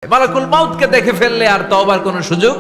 মালাকুল মাউতকে দেখে ফেললে আর তওবার কোনো সুযোগ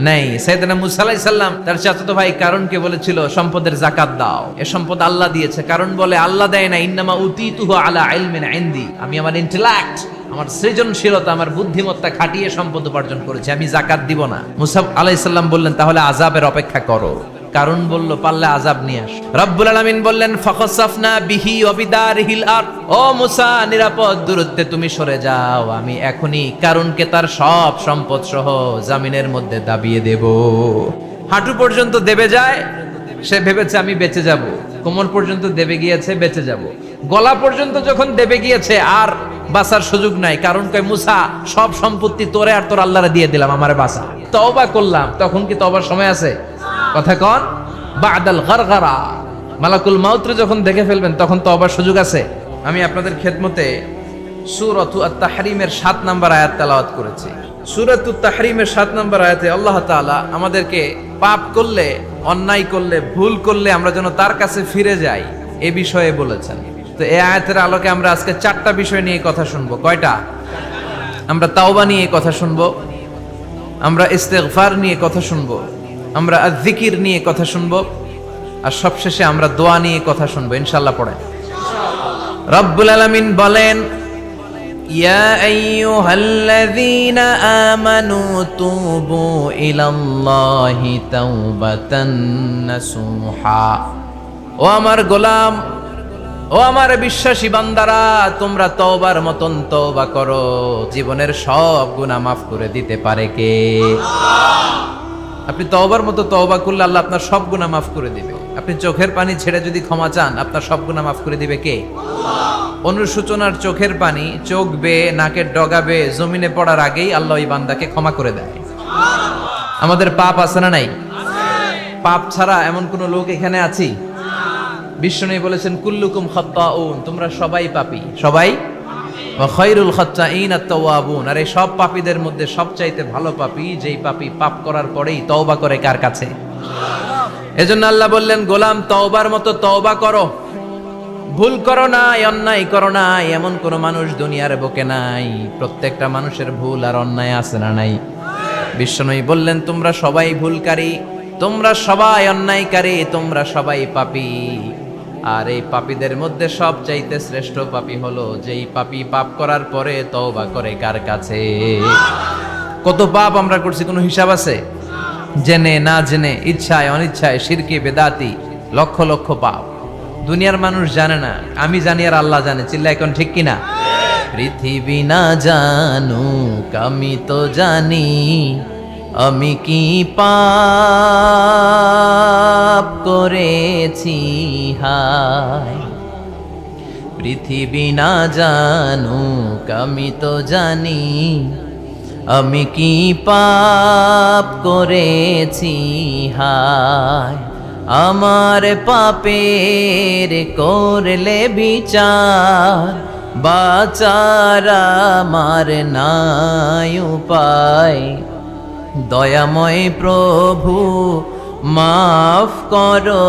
নেই। সাইয়েদনা মুসা আলাইহিস সালাম তার চাচাতো ভাই কারণকে বলেছিল সম্পদের যাকাত দাও, এ সম্পদ আল্লাহ দিয়েছে। কারণ বলে আল্লাহ দেয় না, ইন্নামা উতিতুহু আলা ইলমিন ইনদি, আমি আমার ইন্টেলেক্ট, আমার সৃজনশীলতা, আমার বুদ্ধিমত্তা খাটিয়ে সম্পদ উপার্জন করেছি, আমি যাকাত দিব না। মুসা আলাইহিস সালাম বললেন তাহলে আযাবের অপেক্ষা করো। কারণ বলল পারলে আযাব নিয়ে আস। রব্বুল আলামিন বললেন ফাখাসাফনা বিহি ওয়া বিদারিহিল আরদ, ও মুসা নিরাপদ দূরত্বে তুমি সরে যাও, আমি এখনি কারণকে তার সব সম্পদ সহ জমিনের মধ্যে দাবিয়ে দেব। হাঁটু পর্যন্ত দেবে যায়, সে ভেবেছে আমি বেঁচে যাব, কোমর পর্যন্ত দেবে গিয়েছে বেঁচে যাব, গলা পর্যন্ত যখন দেবে গিয়েছে আর বাঁচার সুযোগ নাই। কারণ কয় মুসা সব সম্পত্তি তোরে আর তোর আল্লাহরে দিয়ে দিলাম, আমারে বাঁচা। তওবা করলাম, তখন কি তওবার সময় আছে? কথা কন, বাদাল গারগারা, মালাকুল মাউতরে যখন দেখে ফেলবেন তখন তওবার সুযোগ আছে। আমি আপনাদের খেদমতে সূরাতু আত-তাহরীমের 7 নম্বর আয়াত তেলাওয়াত করেছি। সূরাতু তাহরীমের 7 নম্বর আয়াতে আল্লাহ তাআলা আমাদেরকে পাপ করলে, অন্যায় করলে, ভুল করলে আমরা যেন তার কাছে ফিরে যাই এ বিষয়ে বলেছেন। তো এই আয়াতের আলোকে আমরা আজকে 4টা বিষয় নিয়ে কথা শুনবো। কয়টা? আমরা তাওবা নিয়ে কথা শুনবো, আমরা ইস্তেগফার নিয়ে কথা শুনবো, আমরা আয-যিকির নিয়ে কথা শুনবো, আর সবশেষে আমরা দোয়া নিয়ে কথা শুনবো ইনশাআল্লাহ। পড়েন। রব্বুল আলামিন বলেন, ইয়া আইয়ুহাল্লাযীনা আমানু তুবু ইলাল্লাহি তাওবাতান নাসুহা, ও আমার গোলাম, ও আমার বিশ্বাসী বান্দারা, তোমরা তওবার মতন তওবা করো, জীবনের সব গুনাহ মাফ করে দিতে পারে কে? আপনি তওবার মতো তওবা করলে আল্লাহ আপনার সব গুনাহ মাফ করে দিবে। আপনি চোখের পানি ছেড়ে যদি ক্ষমা চান, আপনার সব গুনাহ মাফ করে দিবে কে? অনুশোচনার চোখের পানি চোখ বেয়ে নাকের ডগা বেয়ে জমিনে পড়ার আগেই আল্লাহ ওই বান্দাকে ক্ষমা করে দেয়। আমাদের পাপ আছে না নাই? পাপ ছাড়া এমন কোন লোক এখানে আছি? বিশ্বনবী বলেছেন কুল্লুকুম খাত্তাউন, তোমরা সবাই পাপী, সবাই। ওয়া খায়রুল খাত্তাইন আত-তাওয়াবুন, আর এই সব পাপীদের মধ্যে সবচাইতে ভালো পাপী যেই পাপী পাপ করার পরেই তওবা করে কার কাছে? এজন্য আল্লাহ বললেন গোলাম তওবার মতো তওবা করো, ভুল করো না, অন্যায় করো না, এমন কোন মানুষ দুনিয়ার বুকে নাই। প্রত্যেকটা মানুষের ভুল আর অন্যায় আছে না নাই? বিশ্বনবী বললেন তোমরা সবাই ভুলকারী, তোমরা সবাই অন্যায়কারী, তোমরা সবাই পাপী। আর এই পাপীদের মধ্যে সবচাইতে শ্রেষ্ঠ পাপী হলো যেই পাপী পাপ করার পরে তওবা করে কার কাছে? কত পাপ আমরা করছি কোনো হিসাব আছে? জেনে না জেনে, ইচ্ছায় অনিচ্ছায়, শিরকে বেদাতি, লক্ষ লক্ষ পাপ। দুনিয়ার মানুষ জানে না, আমি জানি আর আল্লাহ জানে। চিল্লা এখন ঠিক কিনা? পৃথিবী না জানুক আমি তো জানি, আমি কি পাপ করেছি হায়। পৃথিবী না জানুক আমি তো জানি, আমি কি পাপ করেছি হায়। আমার পাপের করলে বিচার, বাঁচার আমার নাই উপায়। দয়াময় প্রভু মাফ করো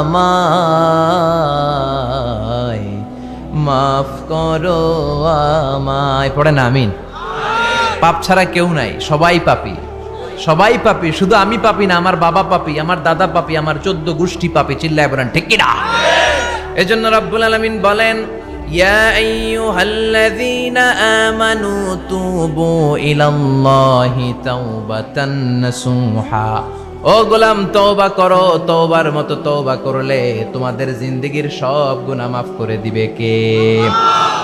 আমায়, মাফ করো আমায়। পড়েন আমিন। পাপ ছাড়া কেউ নাই, সবাই পাপী, সবাই পাপী। শুধু আমি পাপী না, আমার বাবা পাপী, আমার দাদা পাপী, আমার 14 গোষ্ঠী পাপী। চিল্লায় বলেন ঠিক কিনা? এজন্য রব্বুল আলামিন বলেন ইয়া আইয়ুহাল্লাযীনা আমানু তুবু ইলাল্লাহি তাওবাতান নাসুহা, ও গোলাম তওবা করো, তওবার মতো তওবা করলে তোমাদের জিন্দেগীর সব গুনাহ মাফ করে দিবে কে?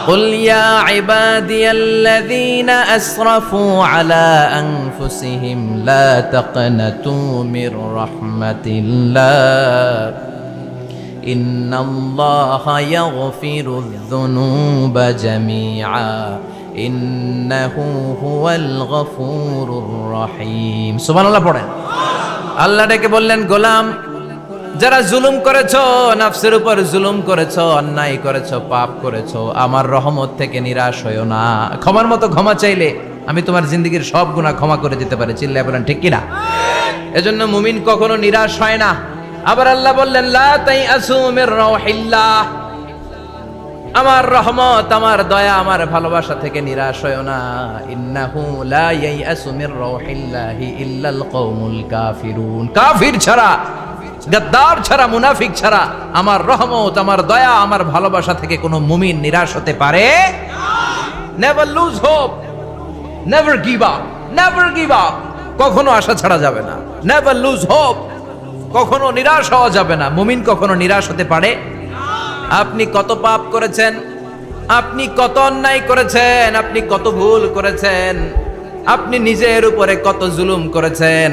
কুল ইয়া ইবাদিয়াল্লাযীনা আসরাফু আলা আনফুসিহিম লা তাকনাতু মির রাহমাতিল্লাহ, ইন্নাল্লাহা ইয়াগফিরুয যুনুবা জামিআ, ইন্নাহু হুয়াল গফুরুর রহিম। সুবহানাল্লাহ পড়েন। আল্লাহ ডেকে বললেন গোলাম, যারা জুলুম করেছো, নফসের উপর জুলুম করেছো, অন্যায় করেছো, পাপ করেছো, আমার রহমত থেকে নিরাশ হয়ো না। ক্ষমার মতো ক্ষমা চাইলে আমি তোমার জিন্দেগীর সব গুনাহ ক্ষমা করে দিতে পারি। চিল্লায় বলেন ঠিক কিনা? এজন্য মুমিন কখনো নিরাশ হয় না। আবার আল্লাহ বললেন লা তাইআসু মির রাউহিল্লাহ, আমার রহমত, আমার দয়া, আমার ভালোবাসা থেকে নিরাশ হয়ো না। ইন্নাহু লা ইয়াইয়াসু মির রাউহিল্লাহি ইল্লাল কওমুল কাফিরুন। কাফির ছাড়া, গাদ্দার ছাড়া, মুনাফিক ছাড়া আমার রহমত, আমার দয়া, আমার ভালোবাসা থেকে কোনো মুমিন নিরাশ হতে পারে না। Never lose hope, never give up, never give up. কখনো আশা ছাড়া যাবে না। নেভার লুজ হোপ, কখনো নিরাশ হওয়া যাবে না। মুমিন কখনো নিরাশ হতে পারে। আপনি কত পাপ করেছেন, আপনি কত অন্যায় করেছেন, আপনি কত ভুল করেছেন, আপনি নিজের উপরে কত জুলুম করেছেন।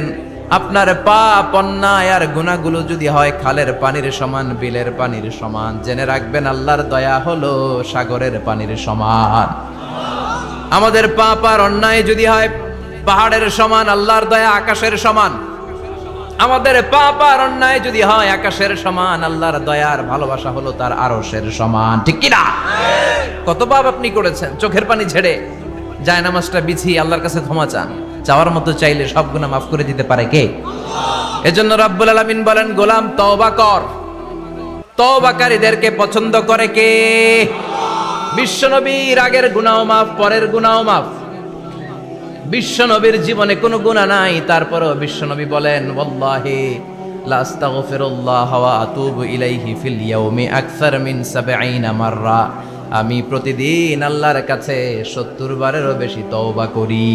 আপনার পাপ, অন্যায় আর গুনাহগুলো যদি হয় খালের পানির সমান, বিলের পানির সমান, জেনে রাখবেন আল্লাহর দয়া হলো সাগরের পানির সমান। আমাদের পাপ আর অন্যায় যদি হয় পাহাড়ের সমান, আল্লাহর দয়া আকাশের সমান। আমাদের পাপ আর অন্যায় যদি হয় আকাশের সমান, আল্লাহর দয়ার ভালোবাসা হলো তার আরশের সমান। ঠিক কি না? কত পাপ আপনি করেছেন, চোখের পানি ছেড়ে জায়নামাজটা বিছিয়ে আল্লাহর কাছে ক্ষমা চান। চাওয়ার মতো চাইলে সব গুনাহ মাফ করে দিতে পারে কে? এজন্য রাব্বুল আলামিন বলেন, গোলাম তওবা কর। তওবাকারীদেরকে পছন্দ করে কে? বিশ্বনবীর আগের গুনাহ মাফ, পরের গুনাহ মাফ। বিশ্বনবীর জীবনে কোনো গুনাহ নাই, তারপরেও বিশ্বনবী বলেন, ওয়াল্লাহি লা আস্তাগফিরুল্লাহ ওয়া আতুবু ইলাইহি ফিল ইয়াউমি আকসার মিন ৭০ মাররা। আমি প্রতিদিন আল্লাহর কাছে ৭০ বারেরও বেশি তওবা করি।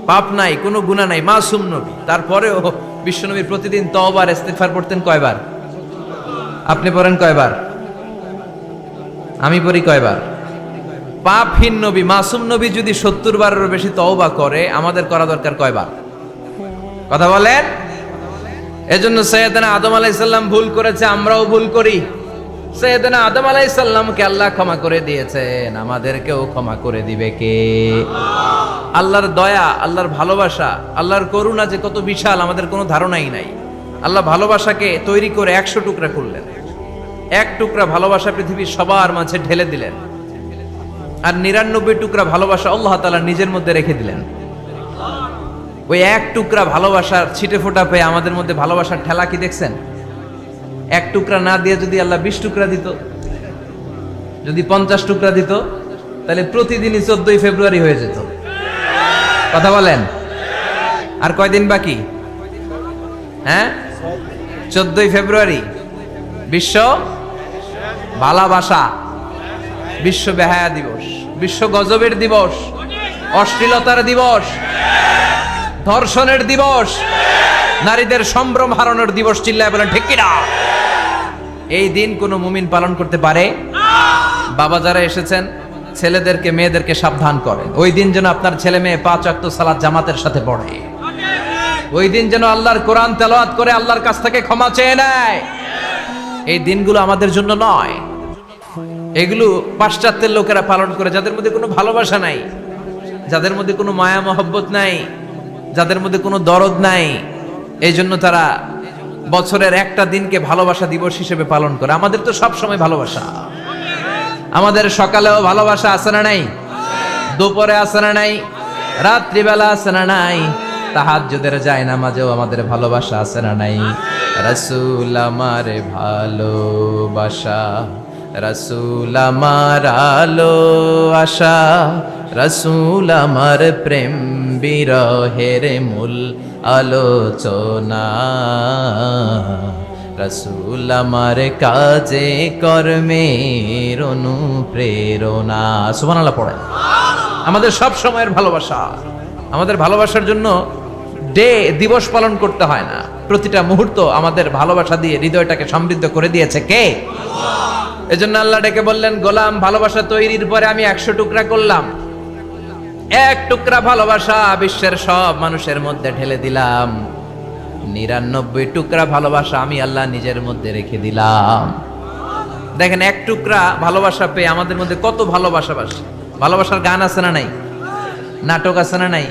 পাপ নাই, কোনো গুনাহ নাই, মাসুম নবী, তারপরেও বিশ্বনবী প্রতিদিন তওবা আর ইস্তিগফার পড়তেন কয়বার? আপনি পড়েন কয়বার? আমি পড়ি কয়বার? পাপহীন নবী, মাসুম নবী যদি ৭০ বারেরও বেশি তওবা করে, আমাদের করা দরকার কয়বার? কথা বলেন। এজন্য সৈয়দনা আদম আলাইহিস সালাম ভুল করেছে, আমরাও ভুল করি। সৈয়দনা আদম আলাইহিস সালামকে আল্লাহ ক্ষমা করে দিয়েছেন, আমাদেরকেও ক্ষমা করে দিবে কে? আল্লাহর দয়া, আল্লাহর ভালোবাসা, আল্লাহর করুণা যে কত বিশাল আমাদের কোনো ধারণাই নাই। আল্লাহ ভালোবাসাকে তৈরি করে ১০০ টুকরা করলেন। এক টুকরা ভালোবাসা পৃথিবীর সবার মাঝে ঢেলে দিলেন, আর ৯৯ টুকরা ভালোবাসা আল্লাহ তাআলা নিজের মধ্যে রেখে দিলেন। ওই এক টুকরা ভালোবাসার ছিটে ফোঁটা পেয়ে আমাদের মধ্যে ভালোবাসার ঠেলা কি দেখছেন? এক টুকরা না দিয়ে যদি আল্লাহ ২০ টুকরা দিত, যদি ৫০ টুকরা দিত, তাহলে প্রতিদিনই ১৪ই ফেব্রুয়ারি হয়ে যেত। কথা বলেন। আর কয়দিন বাকি? হ্যাঁ, ১৪ই ফেব্রুয়ারি বিশ্ব ভালোবাসা, বিশ্ব বেহায়া দিবস, বিশ্ব গজবের দিবস, অশ্লীলতার দিবস, ধর্ষণের দিবস, নারীদের সম্ভ্রম হারানোর দিবস। চিল্লায় বলেন ঠিক কিনা? এই দিন কোনো মুমিন পালন করতে পারে? বাবা যারা এসেছেন, ছেলেদেরকে মেয়েদেরকে সাবধান করেন। ওই দিন যেন আপনার ছেলে মেয়ে ৫ ওয়াক্ত সালাত জামাতের সাথে পড়ে। ওই দিন যেন আল্লাহর কোরআন তেলাওয়াত করে আল্লাহর কাছ থেকে ক্ষমা চেয়ে নেয়। এই দিনগুলো আমাদের জন্য নয়, এগুলো পাশ্চাত্যের লোকেরা পালন করে, যাদের মধ্যে কোনো ভালোবাসা নাই, যাদের মধ্যে কোনো মায়া মহব্বত নাই, যাদের মধ্যে কোনো দরদ নাই। এই জন্য তারা বছরের একটা দিনকে ভালোবাসা দিবস হিসেবে পালন করে। আমাদের তো সব সময় ভালোবাসা। আমাদের সকালেও ভালোবাসা আছে না নাই? দুপুরে আছে না নাই? রাত্রিবেলা আছে না নাই? তাহাজ্জুদের জায়নামাজেও আমাদের ভালোবাসা আছে না নাই? রাসূল আমার ভালোবাসা, রাসূল আমার আলো আশা, রাসূল আমার প্রেম বিরহের মূল আলোচনা, রাসূল আমার কাজে কর্মের অনুপ্রেরণা। সুবহানাল্লাহ পড়েন। আমাদের সব সময়ের ভালোবাসা। আমাদের ভালোবাসার জন্য দিবস পালন করতে হয় না, প্রতিটা মুহূর্ত আমাদের ভালোবাসা দিয়ে হৃদয়টাকে সমৃদ্ধ করে দিয়েছে কে? এজন্য আল্লাহ ডেকে বললেন, গোলাম ভালোবাসা তৈরির পরে আমি ১০০ টুকরা করলাম। এক টুকরা ভালোবাসা বিশ্বের সব মানুষের মধ্যে ঢেলে দিলাম। ৯৯ টুকরা ভালোবাসা আমি আল্লাহ নিজের মধ্যে রেখে দিলাম। দেখেন, এক টুকরা ভালোবাসা পেয়ে আমাদের মধ্যে কত ভালোবাসা। ভালোবাসার গান আছে না নাই? নাটক আছে না নাই?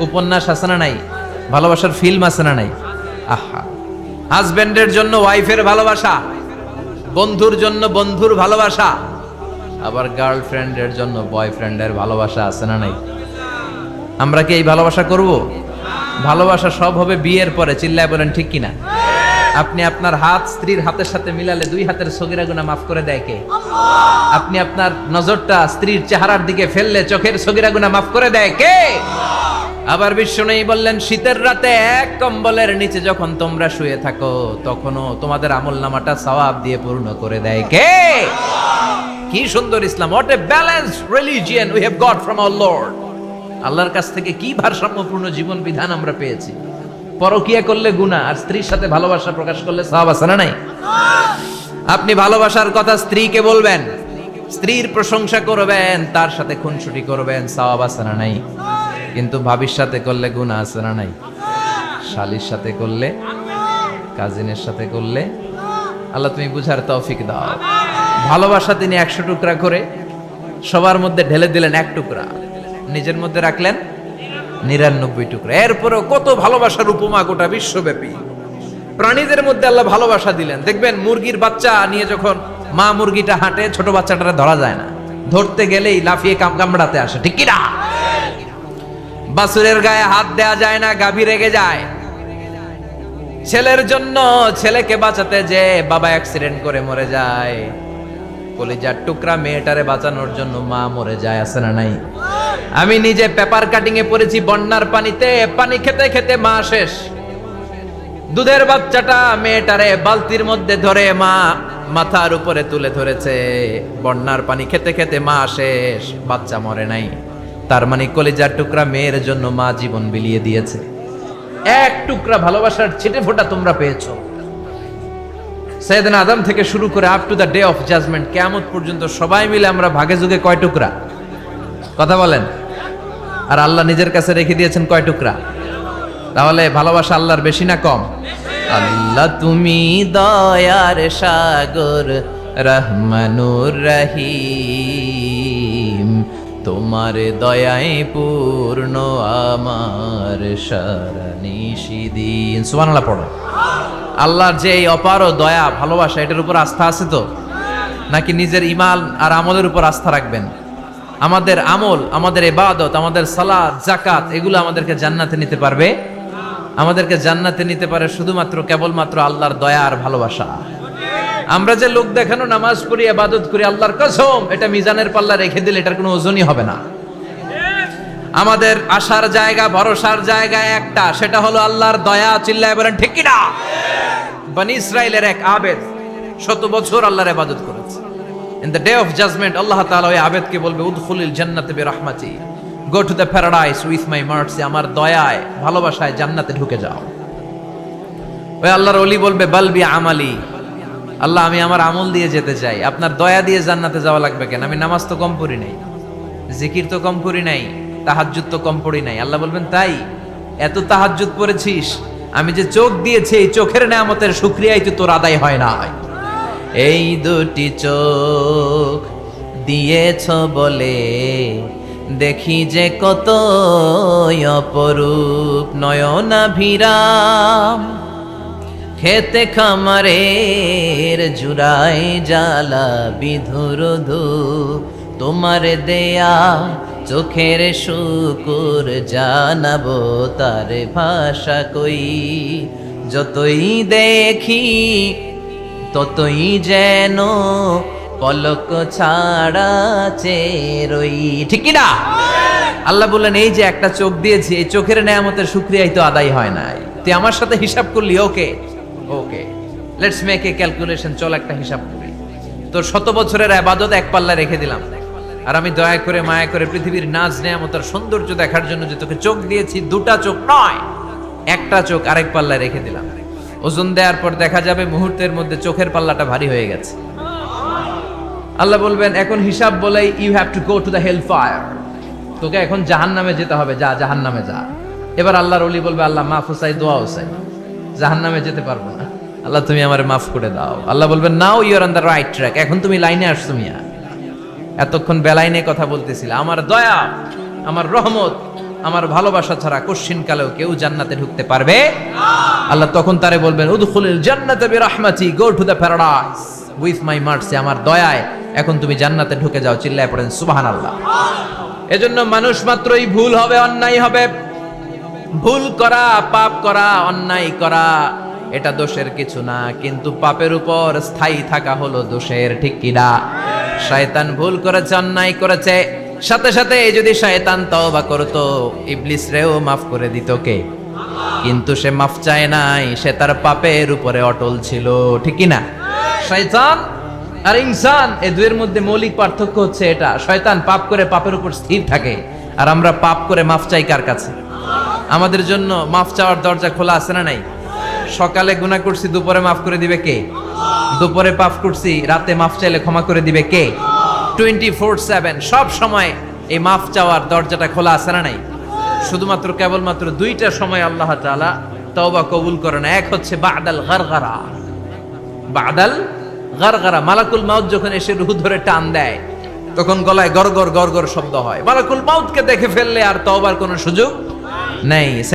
উপন্যাস আছে না নাই? ভালোবাসার ফিল্ম আছে না নাই? আহা, হাজবেন্ডের জন্য ওয়াইফের ভালোবাসা, বন্ধুর জন্য বন্ধুর ভালোবাসা, আবার গার্লফ্রেন্ডের জন্য বয়ফ্রেন্ডের ভালোবাসা আছে না নাই? আমরা কি এই ভালোবাসা করব? ভালোবাসা সব হবে বিয়ের পরে। চিল্লায় বলেন ঠিক কিনা? আপনি আপনার হাত স্ত্রীর হাতের সাথে মিলালে 2 হাতের সগীরা গুনাহ মাফ করে দেয় কে? আপনি আপনার নজরটা স্ত্রীর চেহারার দিকে ফেললে চোখের সগীরা গুনাহ মাফ করে দেয় কে? আবার বিশ্বনবী বললেন, শীতের রাতে এক কম্বলের নিচে যখন তোমরা শুয়ে থাকো তখনও তোমাদের আমলনামাটা সওয়াব দিয়ে পূর্ণ করে দেয় কে? কি সুন্দর Islam! What a balanced religion we have got from our Lord. আল্লাহর কাছ থেকে কি ভারসাম্যপূর্ণ জীবন বিধান আমরা পেয়েছি। পরকিয়া করলে গুনাহ, আর স্ত্রীর সাথে ভালোবাসা প্রকাশ করলে সওয়াব আছে না নাই? আপনি ভালোবাসার কথা স্ত্রীকে বলবেন, স্ত্রীর প্রশংসা করবেন, তার সাথে খুনসুটি করবেন, সওয়াব আছে না নাই? কিন্তু ভাবির সাথে করলে গুনাহ আছে না নাই? শালীর সাথে করলে, কাজিনের সাথে করলে, আল্লাহ তুমি বুঝার তৌফিক দাও। ভালোবাসা তিনি 100 টুকরা করে সবার মধ্যে ঢেলে দিলেন 1 টুকরা, নিজের মধ্যে রাখলেন 99 টুকরা। এরপরেও কত ভালোবাসার উপমা গোটা বিশ্বব্যাপী। প্রাণীদের মধ্যে আল্লাহ ভালোবাসা দিলেন। দেখবেন মুরগির বাচ্চা নিয়ে যখন মা মুরগিটা হাঁটে, ছোট বাচ্চাটারে ধরা যায় না, ধরতে গেলেই লাফিয়ে কামড়াতে আসে, ঠিক কি না? বাছুরের গায়ে হাত দেয়া যায় না, গাভী রেগে যায়। ছেলের জন্য ছেলেকে বাঁচাতে যে বাবা অ্যাক্সিডেন্ট করে মরে যায়, কলিজার টুকরা মেয়েটারে বাঁচানোর জন্য মা মরে যায়, আছে না নাই? আমি নিজে পেপার কাটিং এ পড়েছি, বন্যার পানিতে পানি খেতে খেতে মা শেষ। দুধের বাচ্চাটা মেয়েটারে বালতির মধ্যে ধরে মা মাথার উপরে তুলে ধরেছে, বন্যার পানি খেতে খেতে মা শেষ, বাচ্চা মরে নাই। তার মানে কলিজার টুকরা মেয়ের জন্য মা জীবন বিলিয়ে দিয়েছে। 1 টুকরা ভালোবাসার ছিটে ফোঁটা তোমরা পেয়েছো। সাইয়েদনা আদম থেকে শুরু করে up to the day of judgement, কিয়ামত পর্যন্ত সবাই মিলে আমরা ভাগে যুগে কয় টুকরা? কথা বলেন। আর আল্লাহ নিজের কাছে রেখে দিয়েছেন কয় টুকরা? তাহলে ভালোবাসা আল্লাহর বেশি না কম? আল্লাহ তুমি দয়ার সাগর, রহমানুর রহিম, তোমার দয়ায় পূর্ণ আমার সারা নিশিদিন। সুবহানাল্লাহ পড়ো। আল্লাহর যে এই অপার দয়া ভালোবাসা, এটার উপর আস্থা আছে তো? নাকি নিজের ঈমান আর আমলের উপর আস্থা রাখবেন? আমাদের আমল, আমাদের ইবাদত, আমাদের সালাত, যাকাত, এগুলো আমাদেরকে জান্নাতে নিতে পারবে? আমাদেরকে জান্নাতে নিতে পারে শুধুমাত্র কেবলমাত্র আল্লাহর দয়া আর ভালোবাসা। আমরা যে লোক দেখানো নামাজ পড়ি, ইবাদত করি, আল্লাহর কসম এটা মিজানের পাল্লা রেখে দিলে এটার কোনো ওজনই হবে না। আমাদের আশার জায়গা, ভরসার জায়গা একটা, সেটা হলো আল্লাহর দয়া। চিল্লায় বলেন ঠিক কি না? বনি ইসরাইলের এক আবেদ 100 বছর আল্লাহর ইবাদত করেছে। In the day of judgement Allah তাআলা ওই আবেদকে বলবে, উদখুলিল জান্নাতে বিরহমাতি, go to the paradise with my mercy, আমার দয়ায় ভালোবাসায় জান্নাতে ঢুকে যাও। ওই আল্লাহর ওলি বলবে, বালবি আমালি, আল্লাহ আমি আমার আমল দিয়ে যেতে চাই, আপনার দয়া দিয়ে জান্নাতে যাওয়া লাগবে কেন? আমি নামাজ তো কম পড়ি নাই, জিকির তো কম করি নাই, তাহাজ্জুদ তো কম পড়ি নাই। আল্লাহ বলবেন, তাই এত তাহাজ্জুদ পড়েছিস, আমি যে চোখ দিয়েছি এই চোখের নেয়ামতের শুকরিয়াই তো তোর আদায় হয় না। এই 2টি চোখ দিয়েছ বলে দেখি যে কত অপরূপ, নয়নাভিরাম খেতে খামারের জুড়াই জ্বালা বিধুর ধূপ, তোমার দেয়া চোখের শুকুর জানাবো তার ভাষা কই, যতই দেখি ততই যেন পলক ছাড়া চেরই, ঠিক কি না? আল্লাহ বললেন, এই যে একটা চোখ দিয়েছি, এই চোখের নেয়ামতের শুকরিয়াই তো আদায় হয় নাই। তুই আমার সাথে হিসাব করলি, ওকে ওকে, লেটস মেক এ ক্যালকুলেশন, চল একটা হিসাব করি। তোর 100 বছরের ইবাদত এক পাল্লা রেখে দিলাম, আর আমি দয়া করে মায়া করে পৃথিবীর নাজ নেয়ামতের সৌন্দর্য দেখার জন্য যে তোকে চোখ দিয়েছি, 2টা চোখ নয়, একটা চোখ আরেক পাল্লায় রেখে দিলাম। ওজন দেওয়ার পর দেখা যাবে মুহূর্তের মধ্যে চোখের পাল্লাটা ভারী হয়ে গেছে। আল্লাহ বলবেন, এখন হিসাব বলেই you have to go to the hell fire, তোকে এখন জাহান্নামে যেতে হবে, যা জাহান্নামে যা। এবার আল্লাহর ওলি বলবে, আল্লাহ মাফ চাই, দোয়াও চাই, জাহান্নামে যেতে পারবো না, আল্লাহ তুমি আমারে মাফ করে দাও। আল্লাহ বলবেন, now you are on the right track, এখন তুমি লাইনে আসছো মিয়া, এতক্ষণ বেলাইনে কথা বলতেছিল। আমার দয়া, আমার রহমত, আমার ভালোবাসা ছাড়া কশিন কালেও কেউ জান্নাতে ঢুকতে পারবে না। আল্লাহ তখন তারে বলবেন, উদখুলিল জান্নাতা বিরহমাতি, go to the paradise with my mercy, আমার দয়ায় এখন তুমি জান্নাতে ঢুকে যাও। চিল্লায় পড়েন সুবহানাল্লাহ। এজন্য মানুষ মাত্রই ভুল হবে, অন্যায় হবে। ভুল করা, পাপ করা, অন্যায় করা এটা দোষের কিছু না, কিন্তু পাপের উপর স্থায়ী থাকা হলো দোষের, ঠিক কিনা? শয়তান ভুল করেছে, অন্যায় করেছে, সাথে সাথে যদি শয়তান তওবা করতো, ইবলিস রেও মাফ করে দিত কে? কিন্তু সে মাফ চায় নাই, সে তার পাপের উপরে অটল ছিল, ঠিক কিনা? শয়তান আর ইনসান, এই দুয়ের মধ্যে মৌলিক পার্থক্য হচ্ছে এটা। শয়তান পাপ করে পাপের উপর স্থির থাকে, আর আমরা পাপ করে মাফ চাই কার কাছে? আমাদের জন্য মাফ চাওয়ার দরজা খোলা আছে না নাই? সকালে গুনাহ করছি, দুপুরে মাফ করে দিবে কে? দুপুরে পাপ করছি, রাতে মাফ চাইলে ক্ষমা করে দিবে কে? 24/7 সব সময় এই মাফ চাওয়ার দরজাটা খোলা আছে না নাই? শুধুমাত্র কেবলমাত্র দুইটা সময় আল্লাহ তাআলা তওবা কবুল করেন। এক হচ্ছে বাদাল গারগারা, বাদাল গারগারা, মালাকুল মাউত যখন এসে রূহ ধরে টান দেয়, তখন গলায় গরগর গরগর শব্দ হয়। মালাকুল মাউতকে দেখে ফেললে আর তওবার কোনো সুযোগ নেই।